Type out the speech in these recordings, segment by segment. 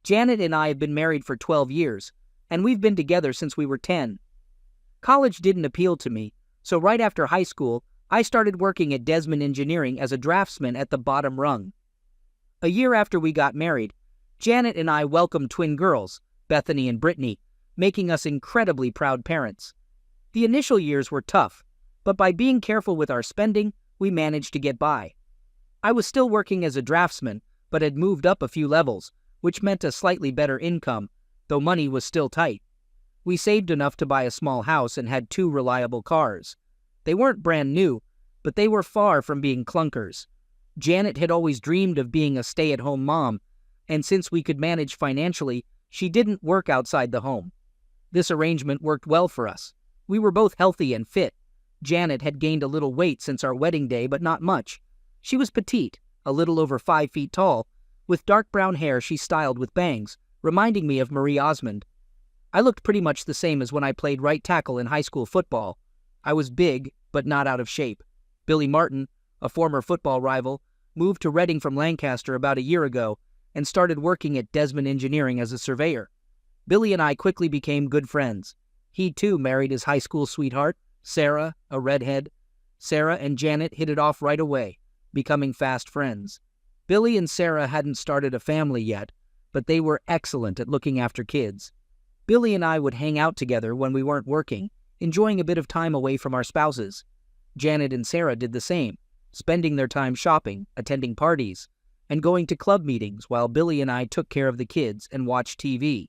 Janet and I have been married for 12 years, and we've been together since we were 10. College didn't appeal to me, so right after high school, I started working at Desmond Engineering as a draftsman at the bottom rung. A year after we got married, Janet and I welcomed twin girls, Bethany and Brittany, making us incredibly proud parents. The initial years were tough, but by being careful with our spending, we managed to get by. I was still working as a draftsman, but had moved up a few levels, which meant a slightly better income, though money was still tight. We saved enough to buy a small house and had 2 reliable cars. They weren't brand new, but they were far from being clunkers. Janet had always dreamed of being a stay-at-home mom, and since we could manage financially, she didn't work outside the home. This arrangement worked well for us. We were both healthy and fit. Janet had gained a little weight since our wedding day, but not much. She was petite, a little over 5 feet tall, with dark brown hair she styled with bangs, reminding me of Marie Osmond. I looked pretty much the same as when I played right tackle in high school football. I was big, but not out of shape. Billy Martin, a former football rival, moved to Reading from Lancaster about a year ago and started working at Desmond Engineering as a surveyor. Billy and I quickly became good friends. He too married his high school sweetheart, Sarah, a redhead. Sarah and Janet hit it off right away, becoming fast friends. Billy and Sarah hadn't started a family yet, but they were excellent at looking after kids. Billy and I would hang out together when we weren't working, enjoying a bit of time away from our spouses. Janet and Sarah did the same, spending their time shopping, attending parties, and going to club meetings while Billy and I took care of the kids and watched TV.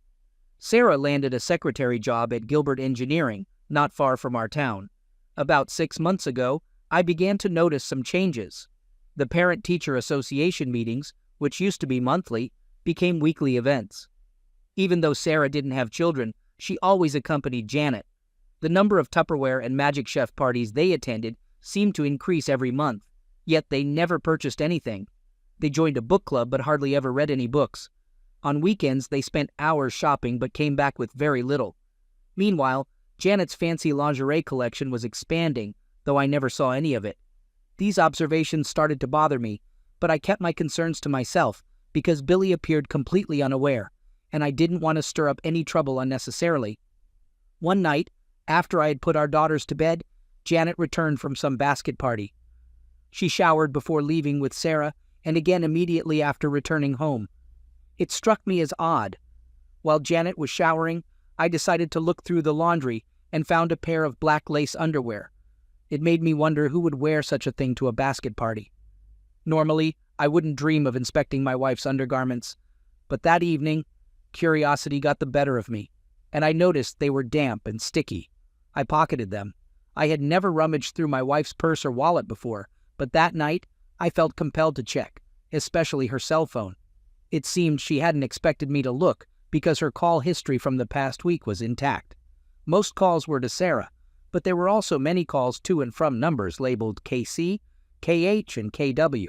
Sarah landed a secretary job at Gilbert Engineering, not far from our town. About 6 months ago, I began to notice some changes. The Parent-Teacher Association meetings, which used to be monthly, became weekly events. Even though Sarah didn't have children, she always accompanied Janet. The number of Tupperware and Magic Chef parties they attended seemed to increase every month, yet they never purchased anything. They joined a book club but hardly ever read any books. On weekends, they spent hours shopping but came back with very little. Meanwhile, Janet's fancy lingerie collection was expanding, though I never saw any of it. These observations started to bother me, but I kept my concerns to myself because Billy appeared completely unaware, and I didn't want to stir up any trouble unnecessarily. One night, after I had put our daughters to bed, Janet returned from some basket party. She showered before leaving with Sarah and again immediately after returning home. It struck me as odd. While Janet was showering, I decided to look through the laundry and found a pair of black lace underwear. It made me wonder who would wear such a thing to a basket party. Normally, I wouldn't dream of inspecting my wife's undergarments, but that evening, curiosity got the better of me, and I noticed they were damp and sticky. I pocketed them. I had never rummaged through my wife's purse or wallet before, but that night, I felt compelled to check, especially her cell phone. It seemed she hadn't expected me to look because her call history from the past week was intact. Most calls were to Sarah, but there were also many calls to and from numbers labeled KC, KH, and KW.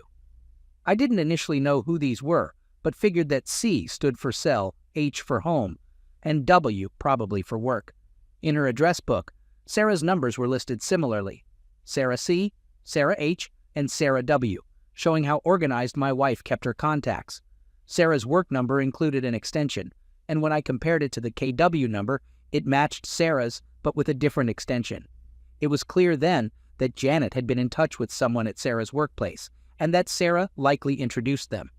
I didn't initially know who these were, but figured that C stood for cell, H for home, and W probably for work. In her address book, Sarah's numbers were listed similarly: Sarah C, Sarah H, and Sarah W, showing how organized my wife kept her contacts. Sarah's work number included an extension, and when I compared it to the KW number, it matched Sarah's, but with a different extension. It was clear then that Janet had been in touch with someone at Sarah's workplace, and that Sarah likely introduced them.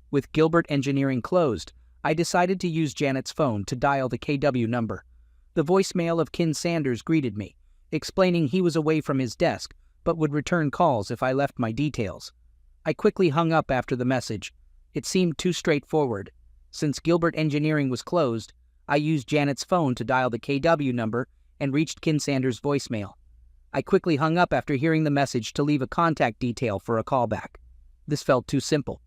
With Gilbert Engineering closed, I decided to use Janet's phone to dial the KW number. The voicemail of Ken Sanders greeted me, explaining he was away from his desk, but would return calls if I left my details. I quickly hung up after the message. It seemed too straightforward. Since Gilbert Engineering was closed, I used Janet's phone to dial the KW number and reached Ken Sanders' voicemail. I quickly hung up after hearing the message to leave a contact detail for a callback. This felt too simple.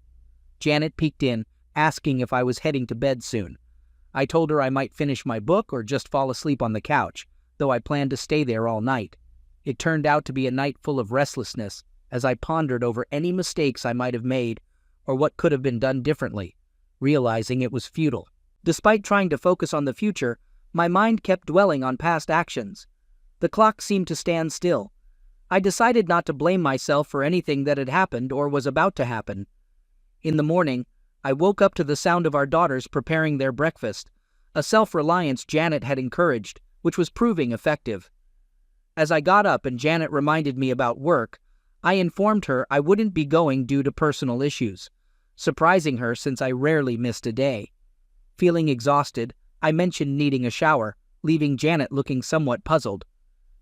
Janet peeked in, asking if I was heading to bed soon. I told her I might finish my book or just fall asleep on the couch, though I planned to stay there all night. It turned out to be a night full of restlessness as I pondered over any mistakes I might have made or what could have been done differently, realizing it was futile. Despite trying to focus on the future, my mind kept dwelling on past actions. The clock seemed to stand still. I decided not to blame myself for anything that had happened or was about to happen. In the morning, I woke up to the sound of our daughters preparing their breakfast, a self-reliance Janet had encouraged, which was proving effective. As I got up and Janet reminded me about work, I informed her I wouldn't be going due to personal issues, surprising her since I rarely missed a day. Feeling exhausted, I mentioned needing a shower, leaving Janet looking somewhat puzzled.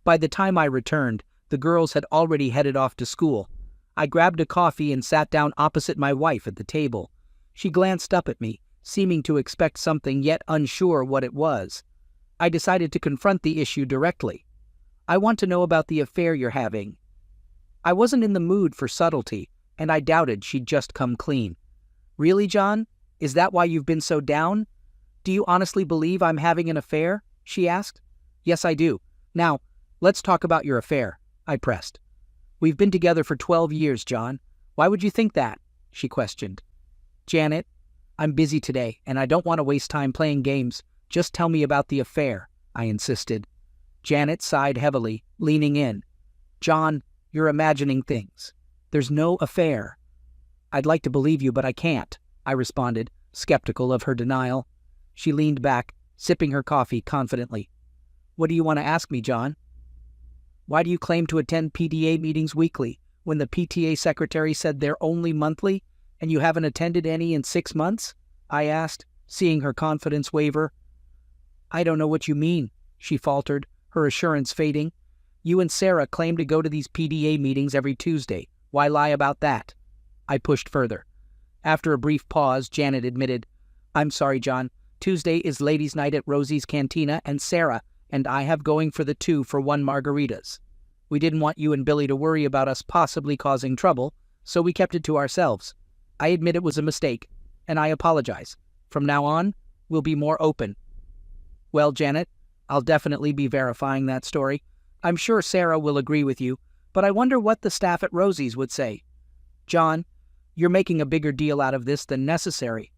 By the time I returned, the girls had already headed off to school. I grabbed a coffee and sat down opposite my wife at the table. She glanced up at me, seeming to expect something yet unsure what it was. I decided to confront the issue directly. I want to know about the affair you're having. I wasn't in the mood for subtlety, and I doubted she'd just come clean. Really, John? Is that why you've been so down? Do you honestly believe I'm having an affair? She asked. Yes, I do. Now, let's talk about your affair, I pressed. We've been together for 12 years, John. Why would you think that? She questioned. Janet, I'm busy today, and I don't want to waste time playing games. Just tell me about the affair, I insisted. Janet sighed heavily, leaning in. John, you're imagining things. There's no affair. I'd like to believe you, but I can't, I responded, skeptical of her denial. She leaned back, sipping her coffee confidently. What do you want to ask me, John? Why do you claim to attend PTA meetings weekly when the PTA secretary said they're only monthly, and you haven't attended any in 6 months? I asked, seeing her confidence waver. I don't know what you mean, she faltered, her assurance fading. You and Sarah claim to go to these PTA meetings every Tuesday. Why lie about that? I pushed further. After a brief pause, Janet admitted, I'm sorry, John. Tuesday is ladies' night at Rosie's Cantina, and Sarah and I have going for the 2-for-1 margaritas. We didn't want you and Billy to worry about us possibly causing trouble, so we kept it to ourselves. I admit it was a mistake, and I apologize. From now on, we'll be more open. Well, Janet, I'll definitely be verifying that story. I'm sure Sarah will agree with you, but I wonder what the staff at Rosie's would say. John, you're making a bigger deal out of this than necessary.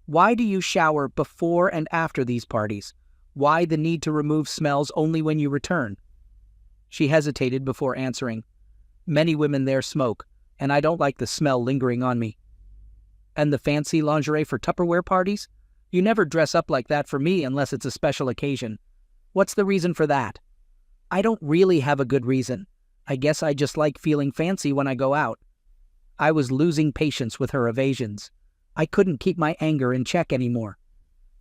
Why do you shower before and after these parties? Why the need to remove smells only when you return? She hesitated before answering. Many women there smoke, and I don't like the smell lingering on me. And the fancy lingerie for Tupperware parties? You never dress up like that for me unless it's a special occasion. What's the reason for that? I don't really have a good reason. I guess I just like feeling fancy when I go out. I was losing patience with her evasions. I couldn't keep my anger in check anymore.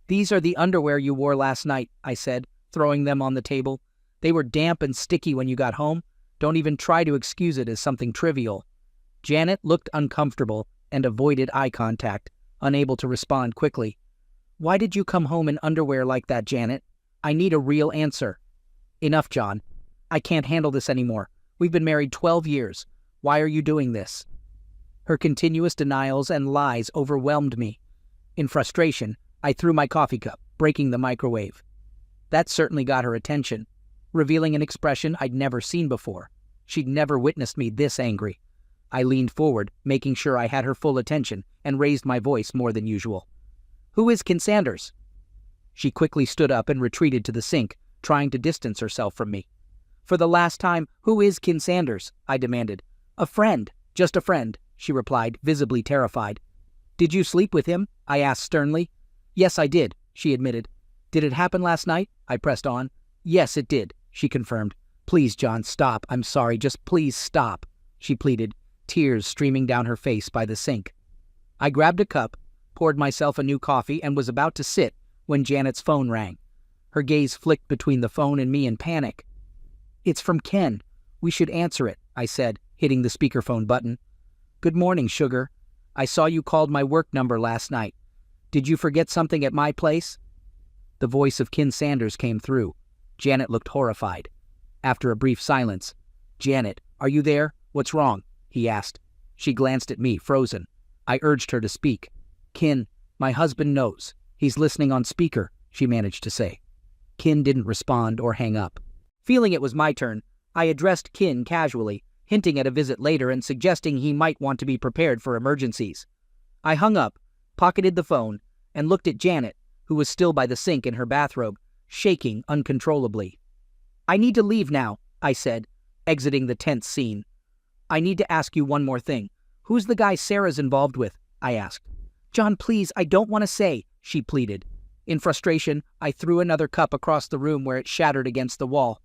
These are the underwear you wore last night, I said, throwing them on the table. They were damp and sticky when you got home. Don't even try to excuse it as something trivial. Janet looked uncomfortable and avoided eye contact, unable to respond quickly. Why did you come home in underwear like that, Janet? I need a real answer. Enough, John. I can't handle this anymore. We've been married 12 years. Why are you doing this? Her continuous denials and lies overwhelmed me. In frustration, I threw my coffee cup, breaking the microwave. That certainly got her attention, revealing an expression I'd never seen before. She'd never witnessed me this angry. I leaned forward, making sure I had her full attention, and raised my voice more than usual. Who is Ken Sanders? She quickly stood up and retreated to the sink, trying to distance herself from me. For the last time, who is Ken Sanders? I demanded. A friend, just a friend, she replied, visibly terrified. Did you sleep with him? I asked sternly. Yes, I did, she admitted. Did it happen last night? I pressed on. Yes, it did, she confirmed. Please, John, stop. I'm sorry, just please stop, she pleaded, tears streaming down her face by the sink. I grabbed a cup, poured myself a new coffee, and was about to sit when Janet's phone rang. Her gaze flicked between the phone and me in panic. It's from Ken. We should answer it, I said, hitting the speakerphone button. Good morning, sugar. I saw you called my work number last night. Did you forget something at my place? The voice of Ken Sanders came through. Janet looked horrified. After a brief silence, Janet, are you there? What's wrong? He asked. She glanced at me, frozen. I urged her to speak. Ken, my husband knows. He's listening on speaker, she managed to say. Ken didn't respond or hang up. Feeling it was my turn, I addressed Ken casually, hinting at a visit later and suggesting he might want to be prepared for emergencies. I hung up, pocketed the phone, and looked at Janet, who was still by the sink in her bathrobe, shaking uncontrollably. I need to leave now, I said, exiting the tense scene. I need to ask you one more thing. Who's the guy Sarah's involved with? I asked. "John, please, I don't want to say," she pleaded. In frustration, I threw another cup across the room where it shattered against the wall.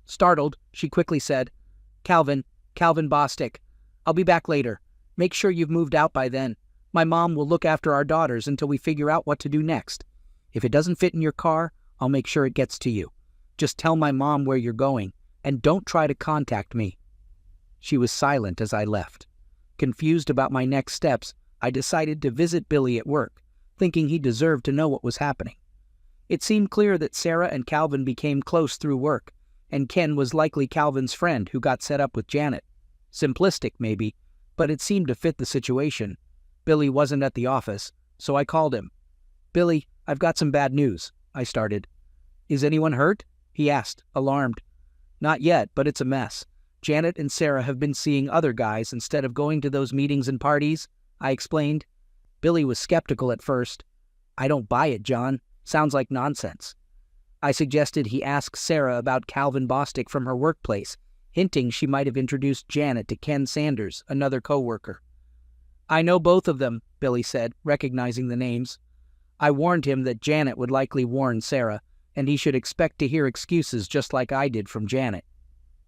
Startled, she quickly said, Calvin Bostic. I'll be back later. Make sure you've moved out by then. My mom will look after our daughters until we figure out what to do next. If it doesn't fit in your car, I'll make sure it gets to you. Just tell my mom where you're going, and don't try to contact me." She was silent as I left. Confused about my next steps, I decided to visit Billy at work, thinking he deserved to know what was happening. It seemed clear that Sarah and Calvin became close through work, and Ken was likely Calvin's friend who got set up with Janet. Simplistic, maybe, but it seemed to fit the situation. Billy wasn't at the office, so I called him. "Billy, I've got some bad news," I started. "Is anyone hurt?" he asked, alarmed. "Not yet, but it's a mess. Janet and Sarah have been seeing other guys instead of going to those meetings and parties," I explained. Billy was skeptical at first. "I don't buy it, John. Sounds like nonsense." I suggested he ask Sarah about Calvin Bostic from her workplace, hinting she might have introduced Janet to Ken Sanders, another co-worker. "I know both of them," Billy said, recognizing the names. I warned him that Janet would likely warn Sarah, and he should expect to hear excuses just like I did from Janet.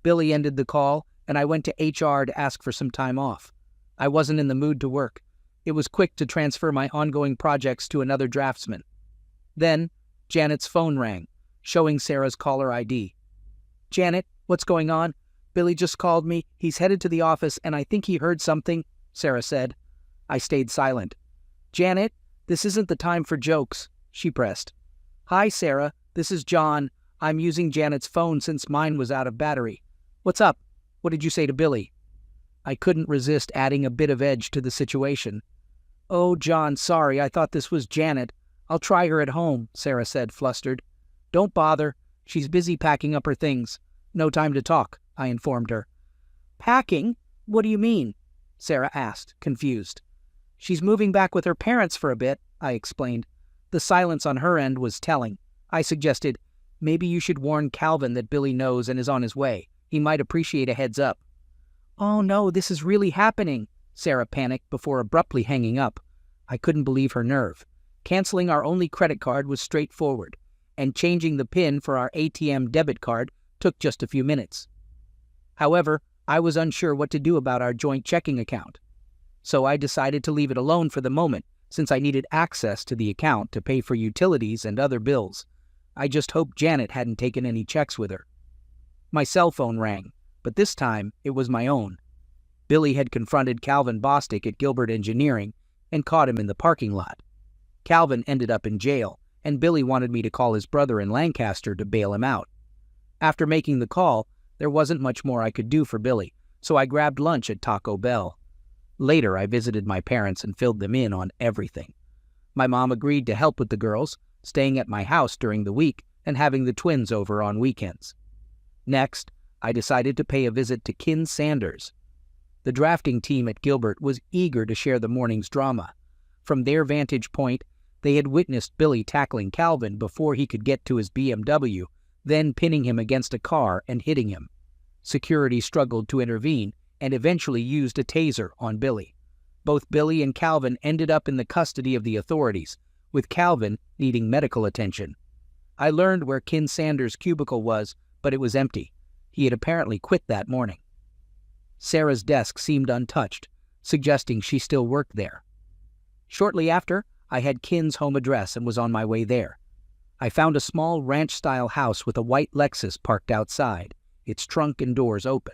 Billy ended the call, and I went to HR to ask for some time off. I wasn't in the mood to work. It was quick to transfer my ongoing projects to another draftsman. Then, Janet's phone rang, showing Sarah's caller ID. "Janet, what's going on? Billy just called me. He's headed to the office, and I think he heard something," Sarah said. I stayed silent. "Janet, this isn't the time for jokes," she pressed. "Hi, Sarah. This is John. I'm using Janet's phone since mine was out of battery. What's up? What did you say to Billy?" I couldn't resist adding a bit of edge to the situation. "Oh, John, sorry. I thought this was Janet. I'll try her at home," Sarah said, flustered. "Don't bother. She's busy packing up her things. No time to talk," I informed her. "Packing? What do you mean?" Sarah asked, confused. "She's moving back with her parents for a bit," I explained. The silence on her end was telling. I suggested, "Maybe you should warn Calvin that Billy knows and is on his way. He might appreciate a heads up." "Oh no, this is really happening," Sarah panicked before abruptly hanging up. I couldn't believe her nerve. Canceling our only credit card was straightforward, and changing the PIN for our ATM debit card took just a few minutes. However, I was unsure what to do about our joint checking account. So I decided to leave it alone for the moment, since I needed access to the account to pay for utilities and other bills. I just hoped Janet hadn't taken any checks with her. My cell phone rang, but this time it was my own. Billy had confronted Calvin Bostic at Gilbert Engineering and caught him in the parking lot. Calvin ended up in jail, and Billy wanted me to call his brother in Lancaster to bail him out. After making the call, there wasn't much more I could do for Billy, so I grabbed lunch at Taco Bell. Later, I visited my parents and filled them in on everything. My mom agreed to help with the girls, staying at my house during the week and having the twins over on weekends. Next, I decided to pay a visit to Ken Sanders. The drafting team at Gilbert was eager to share the morning's drama. From their vantage point, they had witnessed Billy tackling Calvin before he could get to his BMW, then pinning him against a car and hitting him. Security struggled to intervene and eventually used a taser on Billy. Both Billy and Calvin ended up in the custody of the authorities, with Calvin needing medical attention. I learned where Ken Sanders' cubicle was, but it was empty. He had apparently quit that morning. Sarah's desk seemed untouched, suggesting she still worked there. Shortly after, I had Ken's home address and was on my way there. I found a small ranch-style house with a white Lexus parked outside, its trunk and doors open.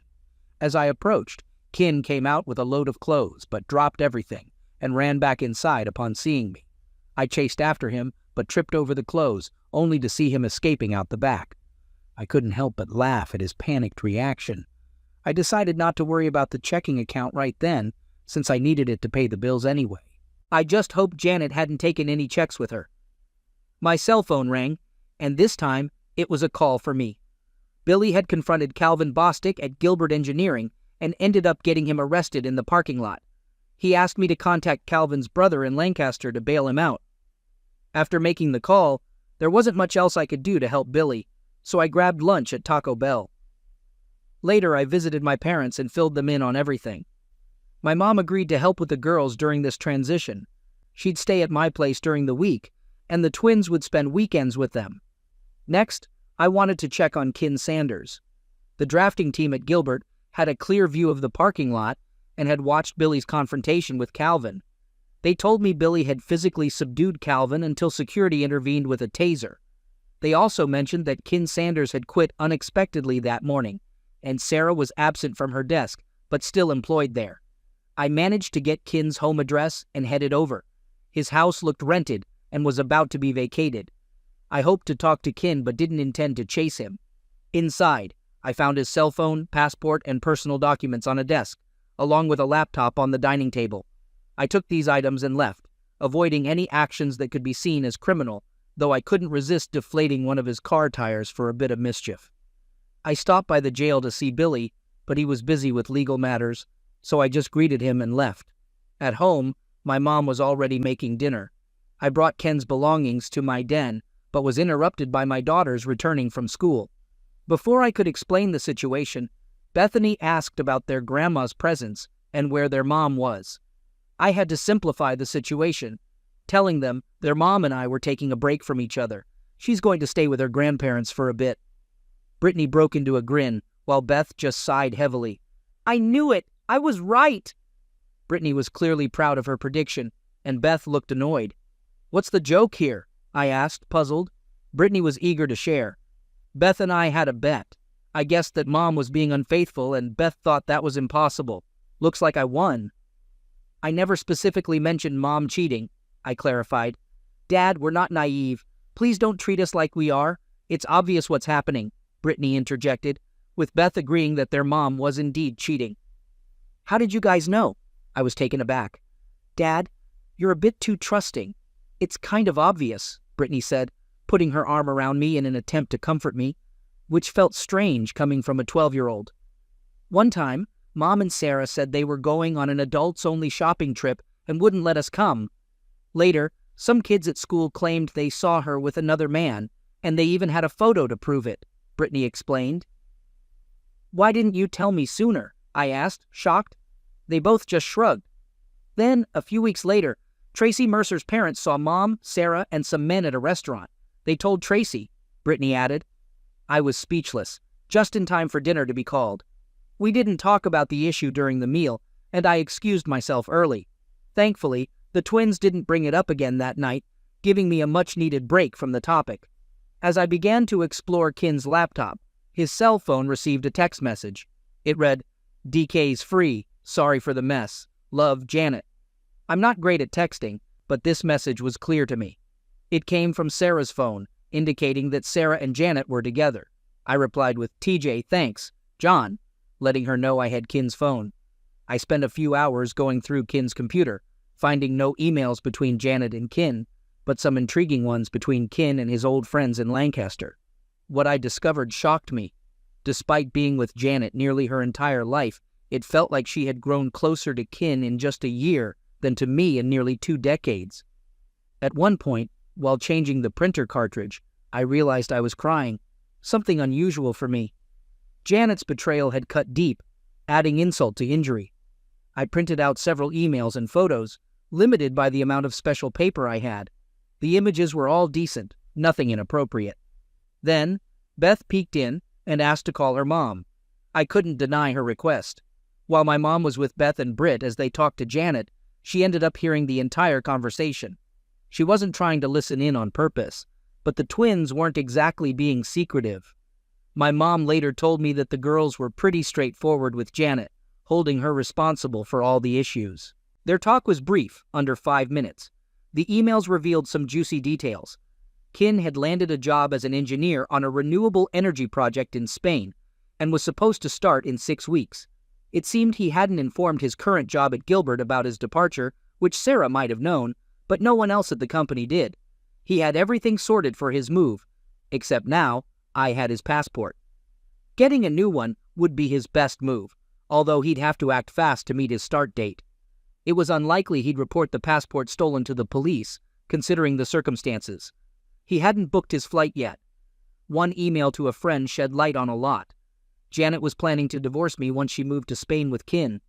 As I approached, Ken came out with a load of clothes, but dropped everything and ran back inside upon seeing me. I chased after him, but tripped over the clothes, only to see him escaping out the back. I couldn't help but laugh at his panicked reaction. I decided not to worry about the checking account right then, since I needed it to pay the bills anyway. I just hoped Janet hadn't taken any checks with her. My cell phone rang, and this time it was a call for me. Billy had confronted Calvin Bostic at Gilbert Engineering and ended up getting him arrested in the parking lot. He asked me to contact Calvin's brother in Lancaster to bail him out. After making the call, there wasn't much else I could do to help Billy, so I grabbed lunch at Taco Bell. Later, I visited my parents and filled them in on everything. My mom agreed to help with the girls during this transition. She'd stay at my place during the week, and the twins would spend weekends with them. Next, I wanted to check on Kin Sanders. The drafting team at Gilbert had a clear view of the parking lot and had watched Billy's confrontation with Calvin. They told me Billy had physically subdued Calvin until security intervened with a taser. They also mentioned that Kin Sanders had quit unexpectedly that morning, and Sarah was absent from her desk, but still employed there. I managed to get Kin's home address and headed over. His house looked rented and was about to be vacated. I hoped to talk to Kin but didn't intend to chase him. Inside, I found his cell phone, passport, and personal documents on a desk, along with a laptop on the dining table. I took these items and left, avoiding any actions that could be seen as criminal, though I couldn't resist deflating one of his car tires for a bit of mischief. I stopped by the jail to see Billy, but he was busy with legal matters, so I just greeted him and left. At home, my mom was already making dinner. I brought Ken's belongings to my den, but was interrupted by my daughters returning from school. Before I could explain the situation, Bethany asked about their grandma's presence and where their mom was. I had to simplify the situation, telling them their mom and I were taking a break from each other. She's going to stay with her grandparents for a bit. Brittany broke into a grin, while Beth just sighed heavily. I knew it! I was right! Brittany was clearly proud of her prediction, and Beth looked annoyed. What's the joke here? I asked, puzzled. Brittany was eager to share. Beth and I had a bet. I guessed that Mom was being unfaithful, and Beth thought that was impossible. Looks like I won. I never specifically mentioned Mom cheating, I clarified. Dad, we're not naive. Please don't treat us like we are. It's obvious what's happening, Brittany interjected, with Beth agreeing that their mom was indeed cheating. How did you guys know? I was taken aback. Dad, you're a bit too trusting. It's kind of obvious, Brittany said, putting her arm around me in an attempt to comfort me, which felt strange coming from a 12-year-old. One time, Mom and Sarah said they were going on an adults-only shopping trip and wouldn't let us come. Later, some kids at school claimed they saw her with another man, and they even had a photo to prove it, Brittany explained. Why didn't you tell me sooner? I asked, shocked. They both just shrugged. Then, a few weeks later, Tracy Mercer's parents saw Mom, Sarah, and some men at a restaurant. They told Tracy, Brittany added. I was speechless, just in time for dinner to be called. We didn't talk about the issue during the meal, and I excused myself early. Thankfully, the twins didn't bring it up again that night, giving me a much-needed break from the topic. As I began to explore Kin's laptop, his cell phone received a text message. It read, DK's free, sorry for the mess. Love, Janet. I'm not great at texting, but this message was clear to me. It came from Sarah's phone, indicating that Sarah and Janet were together. I replied with, TJ, thanks, John, letting her know I had Kin's phone. I spent a few hours going through Kin's computer, finding no emails between Janet and Kin, but some intriguing ones between Kin and his old friends in Lancaster. What I discovered shocked me. Despite being with Janet nearly her entire life, it felt like she had grown closer to Kin in just a year than to me in nearly 2 decades. At one point, while changing the printer cartridge, I realized I was crying, something unusual for me. Janet's betrayal had cut deep, adding insult to injury. I printed out several emails and photos, limited by the amount of special paper I had. The images were all decent, nothing inappropriate. Then, Beth peeked in and asked to call her mom. I couldn't deny her request. While my mom was with Beth and Britt as they talked to Janet, she ended up hearing the entire conversation. She wasn't trying to listen in on purpose, but the twins weren't exactly being secretive. My mom later told me that the girls were pretty straightforward with Janet, holding her responsible for all the issues. Their talk was brief, under 5 minutes. The emails revealed some juicy details. Kin had landed a job as an engineer on a renewable energy project in Spain and was supposed to start in 6 weeks. It seemed he hadn't informed his current job at Gilbert about his departure, which Sarah might have known, but no one else at the company did. He had everything sorted for his move, except now I had his passport. Getting a new one would be his best move, although he'd have to act fast to meet his start date. It was unlikely he'd report the passport stolen to the police, considering the circumstances. He hadn't booked his flight yet. One email to a friend shed light on a lot. Janet was planning to divorce me once she moved to Spain with Kin.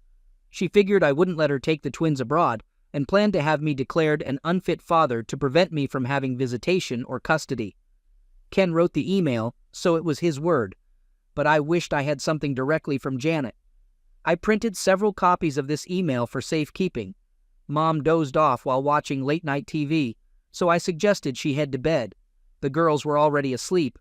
She figured I wouldn't let her take the twins abroad, and planned to have me declared an unfit father to prevent me from having visitation or custody. Ken wrote the email, so it was his word, but I wished I had something directly from Janet. I printed several copies of this email for safekeeping. Mom dozed off while watching late-night TV, so I suggested she head to bed. The girls were already asleep.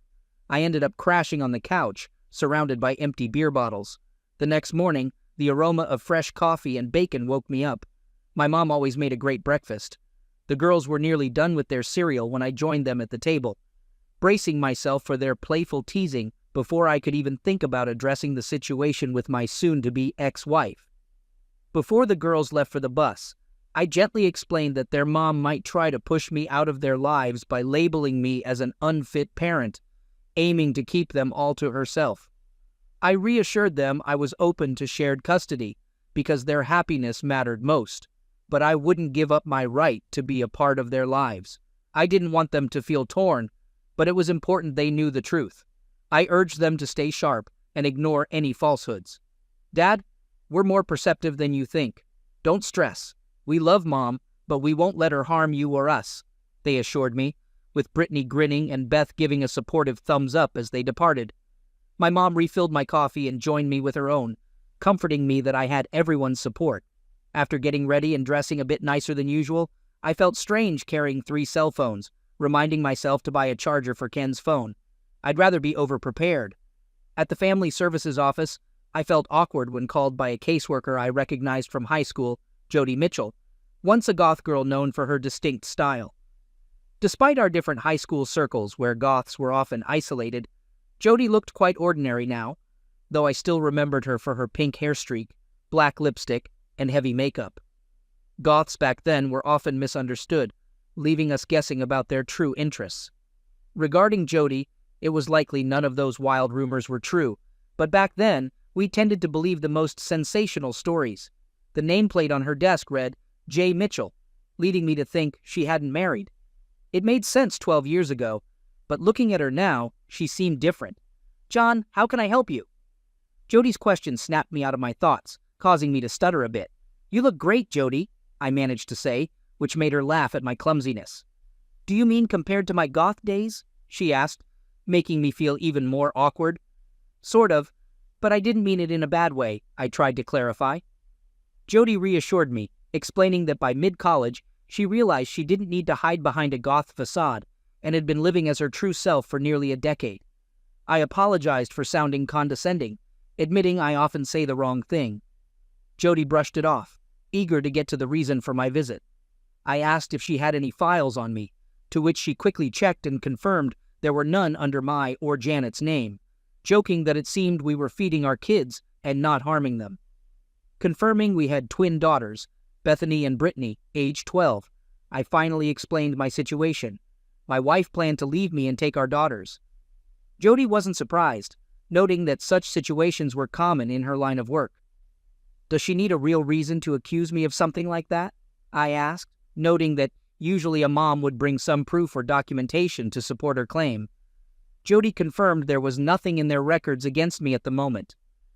I ended up crashing on the couch, surrounded by empty beer bottles. The next morning, the aroma of fresh coffee and bacon woke me up. My mom always made a great breakfast. The girls were nearly done with their cereal when I joined them at the table, bracing myself for their playful teasing before I could even think about addressing the situation with my soon-to-be ex-wife. Before the girls left for the bus, I gently explained that their mom might try to push me out of their lives by labeling me as an unfit parent, aiming to keep them all to herself. I reassured them I was open to shared custody because their happiness mattered most, but I wouldn't give up my right to be a part of their lives. I didn't want them to feel torn, but it was important they knew the truth. I urged them to stay sharp and ignore any falsehoods. Dad, we're more perceptive than you think. Don't stress. We love Mom, but we won't let her harm you or us, they assured me, with Brittany grinning and Beth giving a supportive thumbs up as they departed. My mom refilled my coffee and joined me with her own, comforting me that I had everyone's support. After getting ready and dressing a bit nicer than usual, I felt strange carrying 3 cell phones, reminding myself to buy a charger for Ken's phone. I'd rather be over-prepared. At the family services office, I felt awkward when called by a caseworker I recognized from high school, Jody Mitchell, once a goth girl known for her distinct style. Despite our different high school circles where goths were often isolated, Jody looked quite ordinary now, though I still remembered her for her pink hair streak, black lipstick, and heavy makeup. Goths back then were often misunderstood, leaving us guessing about their true interests. Regarding Jody, it was likely none of those wild rumors were true, but back then, we tended to believe the most sensational stories. The nameplate on her desk read, J. Mitchell, leading me to think she hadn't married. It made sense 12 years ago, but looking at her now, she seemed different. John, how can I help you? Jody's question snapped me out of my thoughts, causing me to stutter a bit. You look great, Jody, I managed to say, which made her laugh at my clumsiness. Do you mean compared to my goth days? She asked, making me feel even more awkward. Sort of, but I didn't mean it in a bad way, I tried to clarify. Jody reassured me, explaining that by mid-college, she realized she didn't need to hide behind a goth facade and had been living as her true self for nearly a decade. I apologized for sounding condescending, admitting I often say the wrong thing. Jody brushed it off, eager to get to the reason for my visit. I asked if she had any files on me, to which she quickly checked and confirmed there were none under my or Janet's name, joking that it seemed we were feeding our kids and not harming them. Confirming we had twin daughters, Bethany and Brittany, age 12, I finally explained my situation. My wife planned to leave me and take our daughters. Jody wasn't surprised, noting that such situations were common in her line of work. Does she need a real reason to accuse me of something like that? I asked, noting that usually a mom would bring some proof or documentation to support her claim. Jody confirmed there was nothing in their records against me at the moment.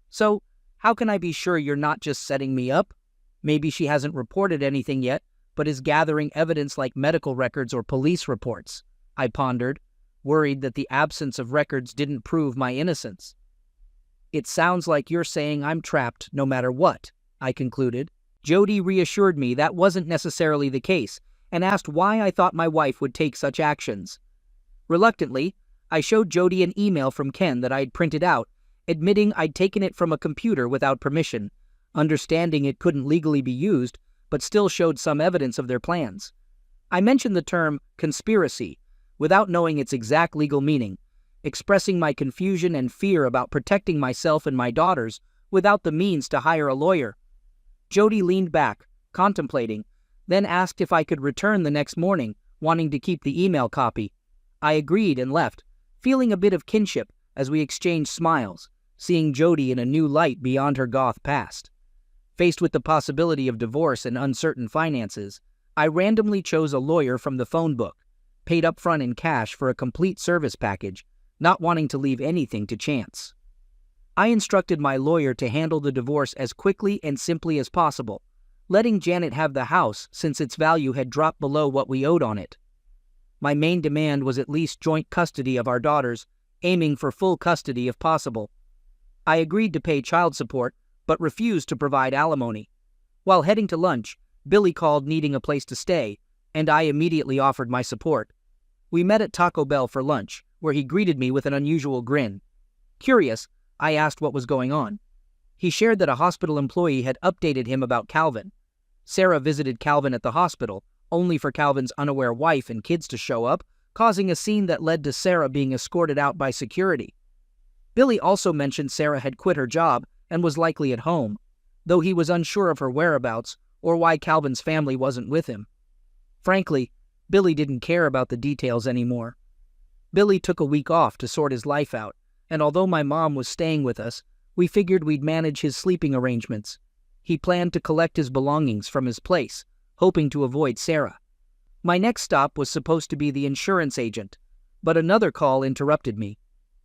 So, how can I be sure you're not just setting me up? Maybe she hasn't reported anything yet, but is gathering evidence like medical records or police reports, I pondered, worried that the absence of records didn't prove my innocence. It sounds like you're saying I'm trapped no matter what, I concluded. Jody reassured me that wasn't necessarily the case and asked why I thought my wife would take such actions. Reluctantly, I showed Jody an email from Ken that I had printed out, admitting I'd taken it from a computer without permission, understanding it couldn't legally be used, but still showed some evidence of their plans. I mentioned the term conspiracy, without knowing its exact legal meaning, expressing my confusion and fear about protecting myself and my daughters without the means to hire a lawyer. Jody leaned back, contemplating, then asked if I could return the next morning, wanting to keep the email copy. I agreed and left, feeling a bit of kinship as we exchanged smiles, seeing Jody in a new light beyond her goth past. Faced with the possibility of divorce and uncertain finances, I randomly chose a lawyer from the phone book, paid up front in cash for a complete service package, not wanting to leave anything to chance. I instructed my lawyer to handle the divorce as quickly and simply as possible, letting Janet have the house since its value had dropped below what we owed on it. My main demand was at least joint custody of our daughters, aiming for full custody if possible. I agreed to pay child support, but refused to provide alimony. While heading to lunch, Billy called needing a place to stay, and I immediately offered my support. We met at Taco Bell for lunch, where he greeted me with an unusual grin. Curious, I asked what was going on. He shared that a hospital employee had updated him about Calvin. Sarah visited Calvin at the hospital, only for Calvin's unaware wife and kids to show up, causing a scene that led to Sarah being escorted out by security. Billy also mentioned Sarah had quit her job and was likely at home, though he was unsure of her whereabouts or why Calvin's family wasn't with him. Frankly, Billy didn't care about the details anymore. Billy took a week off to sort his life out, and although my mom was staying with us, we figured we'd manage his sleeping arrangements. He planned to collect his belongings from his place, hoping to avoid Sarah. My next stop was supposed to be the insurance agent, but another call interrupted me.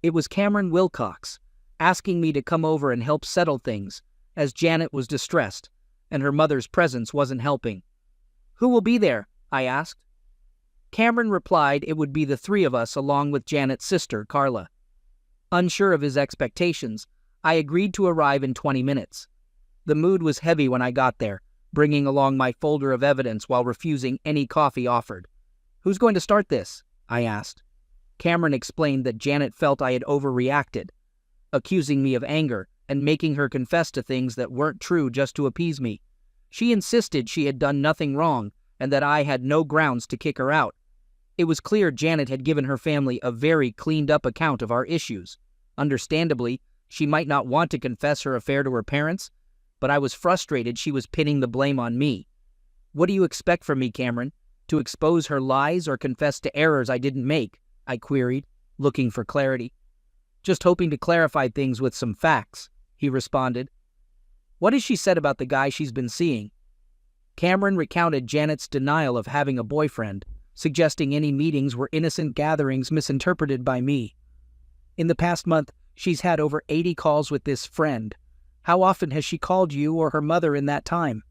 It was Cameron Wilcox, asking me to come over and help settle things, as Janet was distressed, and her mother's presence wasn't helping. "Who will be there?" I asked. Cameron replied it would be the three of us along with Janet's sister, Carla. Unsure of his expectations, I agreed to arrive in 20 minutes. The mood was heavy when I got there, bringing along my folder of evidence while refusing any coffee offered. "Who's going to start this?" I asked. Cameron explained that Janet felt I had overreacted, accusing me of anger and making her confess to things that weren't true just to appease me. She insisted she had done nothing wrong and that I had no grounds to kick her out. It was clear Janet had given her family a very cleaned-up account of our issues. Understandably, she might not want to confess her affair to her parents, but I was frustrated she was pinning the blame on me. "What do you expect from me, Cameron? To expose her lies or confess to errors I didn't make?" I queried, looking for clarity. "Just hoping to clarify things with some facts," he responded. "What has she said about the guy she's been seeing?" Cameron recounted Janet's denial of having a boyfriend, suggesting any meetings were innocent gatherings misinterpreted by me. "In the past month, she's had over 80 calls with this friend. How often has she called you or her mother in that time?"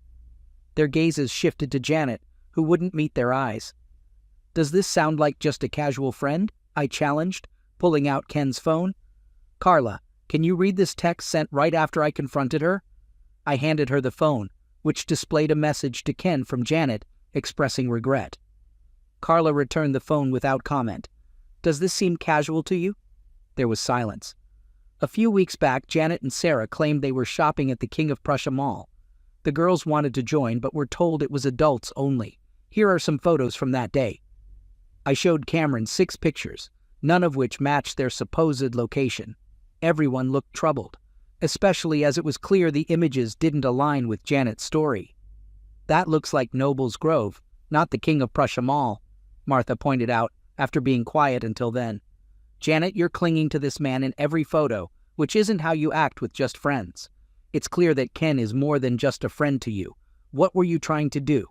Their gazes shifted to Janet, who wouldn't meet their eyes. "Does this sound like just a casual friend?" I challenged, pulling out Ken's phone. "Carla, can you read this text sent right after I confronted her?" I handed her the phone, which displayed a message to Ken from Janet, expressing regret. Carla returned the phone without comment. "Does this seem casual to you?" There was silence. A few weeks back, Janet and Sarah claimed they were shopping at the King of Prussia Mall. The girls wanted to join, but were told it was adults only. Here are some photos from that day. I showed Cameron 6 pictures, none of which matched their supposed location. Everyone looked troubled, especially as it was clear the images didn't align with Janet's story. "That looks like Noble's Grove, not the King of Prussia Mall," Martha pointed out, after being quiet until then. "Janet, you're clinging to this man in every photo, which isn't how you act with just friends. It's clear that Ken is more than just a friend to you. What were you trying to do?"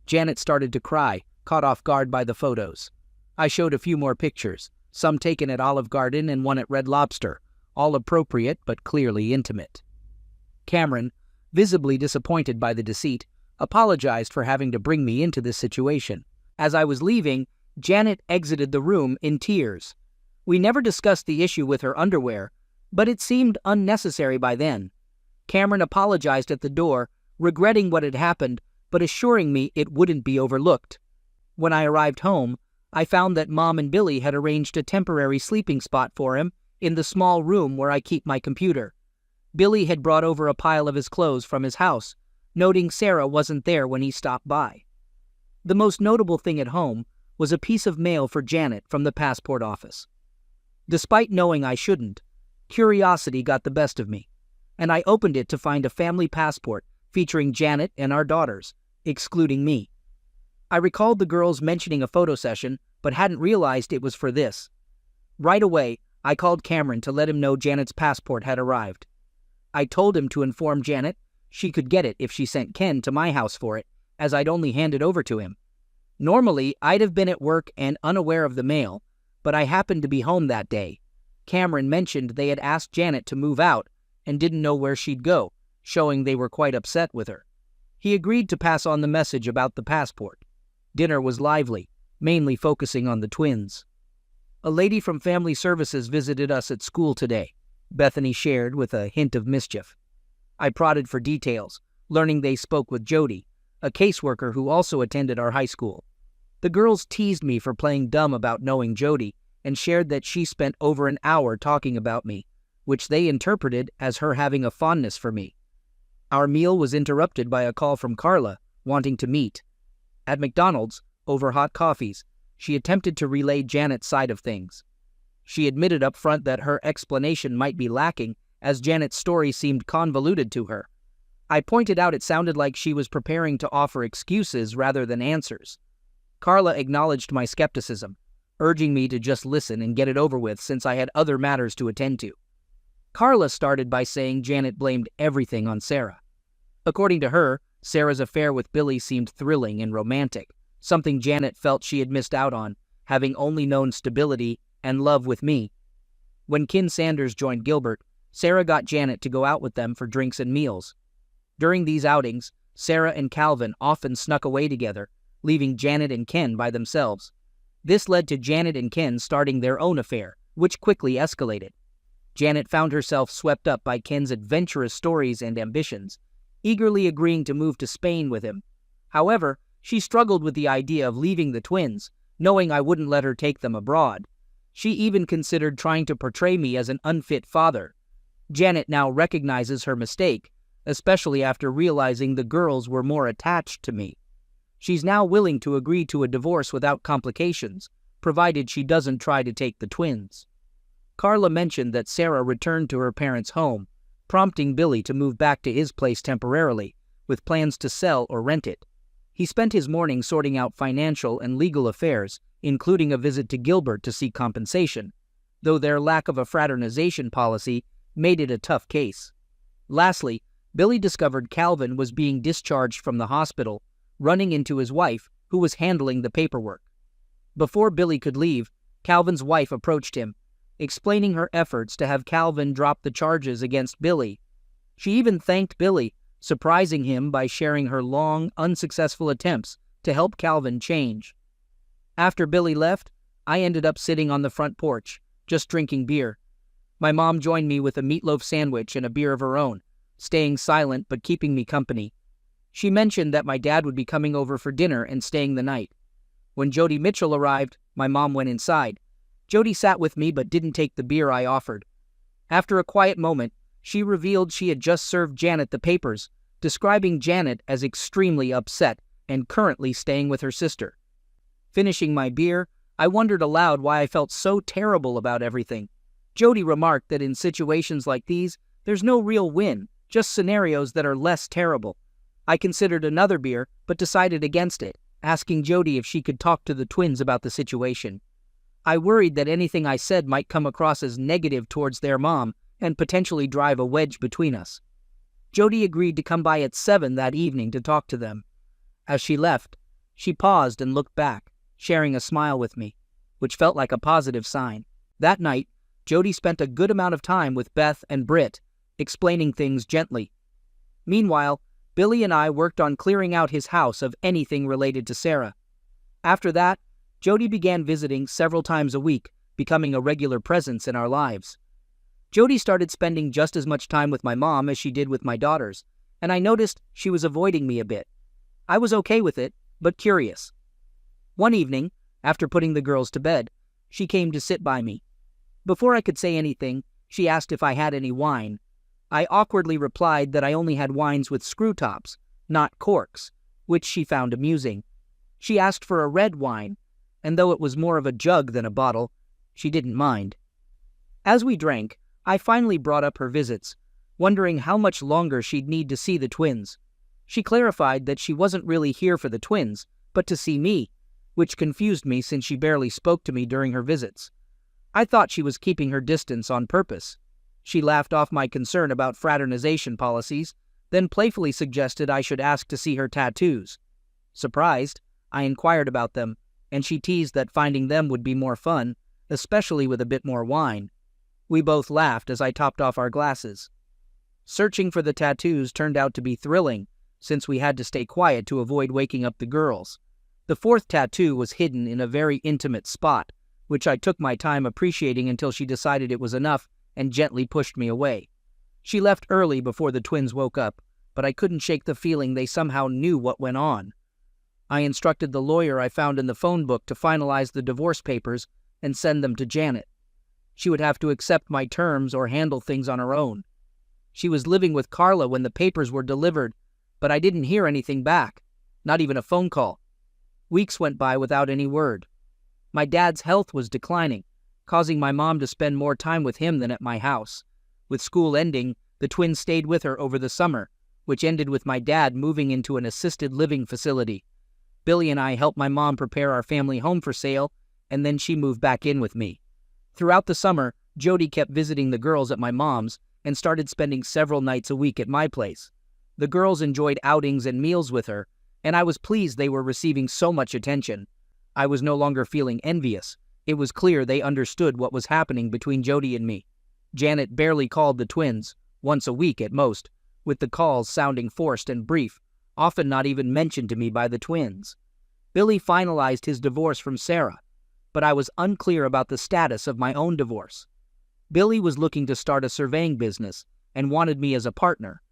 Janet started to cry, caught off guard by the photos. I showed a few more pictures, some taken at Olive Garden and one at Red Lobster, all appropriate but clearly intimate. Cameron, visibly disappointed by the deceit, apologized for having to bring me into this situation. As I was leaving, Janet exited the room in tears. We never discussed the issue with her underwear, but it seemed unnecessary by then. Cameron apologized at the door, regretting what had happened, but assuring me it wouldn't be overlooked. When I arrived home, I found that Mom and Billy had arranged a temporary sleeping spot for him in the small room where I keep my computer. Billy had brought over a pile of his clothes from his house, noting Sarah wasn't there when he stopped by. The most notable thing at home was a piece of mail for Janet from the passport office. Despite knowing I shouldn't, curiosity got the best of me, and I opened it to find a family passport featuring Janet and our daughters, excluding me. I recalled the girls mentioning a photo session, but hadn't realized it was for this. Right away, I called Cameron to let him know Janet's passport had arrived. I told him to inform Janet she could get it if she sent Ken to my house for it, as I'd only hand it over to him. Normally, I'd have been at work and unaware of the mail, but I happened to be home that day. Cameron mentioned they had asked Janet to move out and didn't know where she'd go, showing they were quite upset with her. He agreed to pass on the message about the passport. Dinner was lively, mainly focusing on the twins. A lady from Family Services visited us at school today, Bethany shared with a hint of mischief. I prodded for details, learning they spoke with Jody, a caseworker who also attended our high school. The girls teased me for playing dumb about knowing Jody and shared that she spent over an hour talking about me, which they interpreted as her having a fondness for me. Our meal was interrupted by a call from Carla, wanting to meet. At McDonald's, over hot coffees, she attempted to relay Janet's side of things. She admitted up front that her explanation might be lacking, as Janet's story seemed convoluted to her. I pointed out it sounded like she was preparing to offer excuses rather than answers. Carla acknowledged my skepticism, urging me to just listen and get it over with since I had other matters to attend to. Carla started by saying Janet blamed everything on Sarah. According to her, Sarah's affair with Billy seemed thrilling and romantic, something Janet felt she had missed out on, having only known stability and love with me. When Ken Sanders joined Gilbert, Sarah got Janet to go out with them for drinks and meals. During these outings, Sarah and Calvin often snuck away together, leaving Janet and Ken by themselves. This led to Janet and Ken starting their own affair, which quickly escalated. Janet found herself swept up by Ken's adventurous stories and ambitions, eagerly agreeing to move to Spain with him. However, she struggled with the idea of leaving the twins, knowing I wouldn't let her take them abroad. She even considered trying to portray me as an unfit father. Janet now recognizes her mistake, especially after realizing the girls were more attached to me. She's now willing to agree to a divorce without complications, provided she doesn't try to take the twins. Carla mentioned that Sarah returned to her parents' home, prompting Billy to move back to his place temporarily, with plans to sell or rent it. He spent his morning sorting out financial and legal affairs, including a visit to Gilbert to seek compensation, though their lack of a fraternization policy made it a tough case. Lastly, Billy discovered Calvin was being discharged from the hospital, running into his wife, who was handling the paperwork. Before Billy could leave, Calvin's wife approached him, explaining her efforts to have Calvin drop the charges against Billy. She even thanked Billy, surprising him by sharing her long, unsuccessful attempts to help Calvin change. After Billy left, I ended up sitting on the front porch, just drinking beer. My mom joined me with a meatloaf sandwich and a beer of her own, staying silent but keeping me company. She mentioned that my dad would be coming over for dinner and staying the night. When Jody Mitchell arrived, my mom went inside. Jody sat with me but didn't take the beer I offered. After a quiet moment, she revealed she had just served Janet the papers, describing Janet as extremely upset and currently staying with her sister. Finishing my beer, I wondered aloud why I felt so terrible about everything. Jody remarked that in situations like these, there's no real win, just scenarios that are less terrible. I considered another beer, but decided against it, asking Jody if she could talk to the twins about the situation. I worried that anything I said might come across as negative towards their mom and potentially drive a wedge between us. Jody agreed to come by at 7 that evening to talk to them. As she left, she paused and looked back, sharing a smile with me, which felt like a positive sign. That night, Jody spent a good amount of time with Beth and Britt, explaining things gently. Meanwhile, Billy and I worked on clearing out his house of anything related to Sarah. After that, Jody began visiting several times a week, becoming a regular presence in our lives. Jody started spending just as much time with my mom as she did with my daughters, and I noticed she was avoiding me a bit. I was okay with it, but curious. One evening, after putting the girls to bed, she came to sit by me. Before I could say anything, she asked if I had any wine. I awkwardly replied that I only had wines with screw tops, not corks, which she found amusing. She asked for a red wine, and though it was more of a jug than a bottle, she didn't mind. As we drank, I finally brought up her visits, wondering how much longer she'd need to see the twins. She clarified that she wasn't really here for the twins, but to see me, which confused me since she barely spoke to me during her visits. I thought she was keeping her distance on purpose. She laughed off my concern about fraternization policies, then playfully suggested I should ask to see her tattoos. Surprised, I inquired about them, and she teased that finding them would be more fun, especially with a bit more wine. We both laughed as I topped off our glasses. Searching for the tattoos turned out to be thrilling, since we had to stay quiet to avoid waking up the girls. The fourth tattoo was hidden in a very intimate spot, which I took my time appreciating until she decided it was enough and gently pushed me away. She left early before the twins woke up, but I couldn't shake the feeling they somehow knew what went on. I instructed the lawyer I found in the phone book to finalize the divorce papers and send them to Janet. She would have to accept my terms or handle things on her own. She was living with Carla when the papers were delivered, but I didn't hear anything back, not even a phone call. Weeks went by without any word. My dad's health was declining, causing my mom to spend more time with him than at my house. With school ending, the twins stayed with her over the summer, which ended with my dad moving into an assisted living facility. Billy and I helped my mom prepare our family home for sale, and then she moved back in with me. Throughout the summer, Jody kept visiting the girls at my mom's and started spending several nights a week at my place. The girls enjoyed outings and meals with her, and I was pleased they were receiving so much attention. I was no longer feeling envious. It was clear they understood what was happening between Jody and me. Janet barely called the twins, once a week at most, with the calls sounding forced and brief, often not even mentioned to me by the twins. Billy finalized his divorce from Sarah, but I was unclear about the status of my own divorce. Billy was looking to start a surveying business and wanted me as a partner,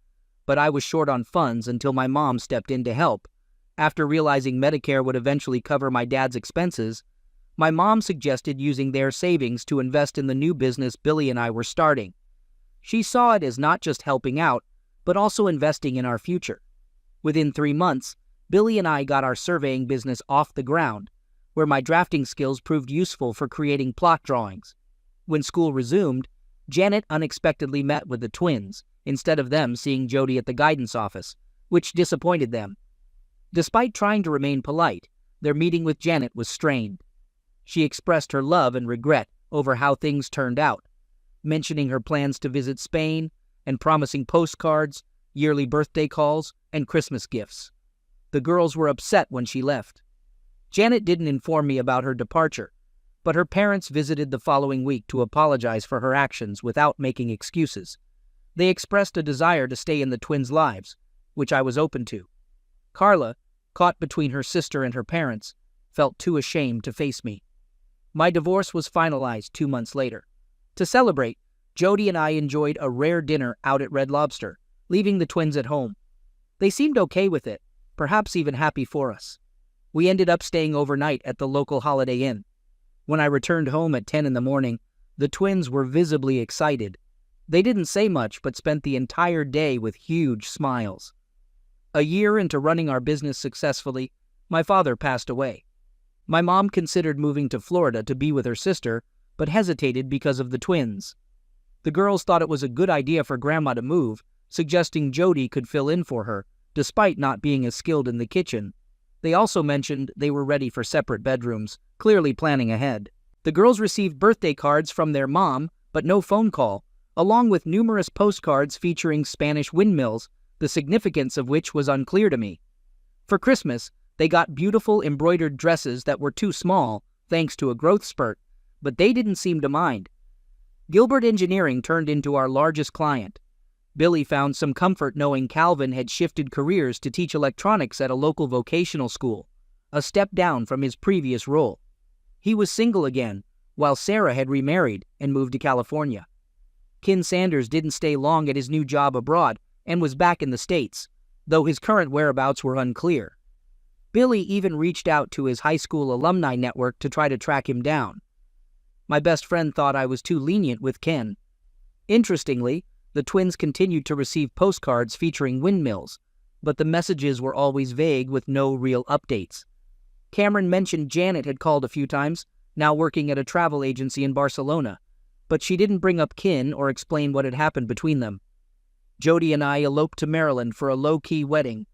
but I was short on funds until my mom stepped in to help. After realizing Medicare would eventually cover my dad's expenses, my mom suggested using their savings to invest in the new business Billy and I were starting. She saw it as not just helping out, but also investing in our future. Within 3 months, Billy and I got our surveying business off the ground, where my drafting skills proved useful for creating plot drawings. When school resumed, Janet unexpectedly met with the twins, instead of them seeing Jody at the guidance office, which disappointed them. Despite trying to remain polite, their meeting with Janet was strained. She expressed her love and regret over how things turned out, mentioning her plans to visit Spain and promising postcards, yearly birthday calls, and Christmas gifts. The girls were upset when she left. Janet didn't inform me about her departure, but her parents visited the following week to apologize for her actions without making excuses. They expressed a desire to stay in the twins' lives, which I was open to. Carla, caught between her sister and her parents, felt too ashamed to face me. My divorce was finalized 2 months later. To celebrate, Jody and I enjoyed a rare dinner out at Red Lobster, leaving the twins at home. They seemed okay with it, perhaps even happy for us. We ended up staying overnight at the local Holiday Inn. When I returned home at 10 in the morning, the twins were visibly excited. They didn't say much, but spent the entire day with huge smiles. A year into running our business successfully, my father passed away. My mom considered moving to Florida to be with her sister, but hesitated because of the twins. The girls thought it was a good idea for Grandma to move, suggesting Jody could fill in for her, despite not being as skilled in the kitchen. They also mentioned they were ready for separate bedrooms, clearly planning ahead. The girls received birthday cards from their mom, but no phone call, along with numerous postcards featuring Spanish windmills, the significance of which was unclear to me. For Christmas, they got beautiful embroidered dresses that were too small, thanks to a growth spurt, but they didn't seem to mind. Gilbert Engineering turned into our largest client. Billy found some comfort knowing Calvin had shifted careers to teach electronics at a local vocational school, a step down from his previous role. He was single again, while Sarah had remarried and moved to California. Ken Sanders didn't stay long at his new job abroad and was back in the States, though his current whereabouts were unclear. Billy even reached out to his high school alumni network to try to track him down. My best friend thought I was too lenient with Ken. Interestingly, the twins continued to receive postcards featuring windmills, but the messages were always vague with no real updates. Cameron mentioned Janet had called a few times, now working at a travel agency in Barcelona, but she didn't bring up Ken or explain what had happened between them. Jody and I eloped to Maryland for a low-key wedding.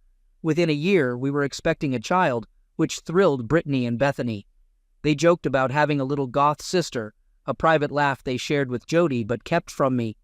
Within a year, we were expecting a child, which thrilled Brittany and Bethany. They joked about having a little goth sister, a private laugh they shared with Jody but kept from me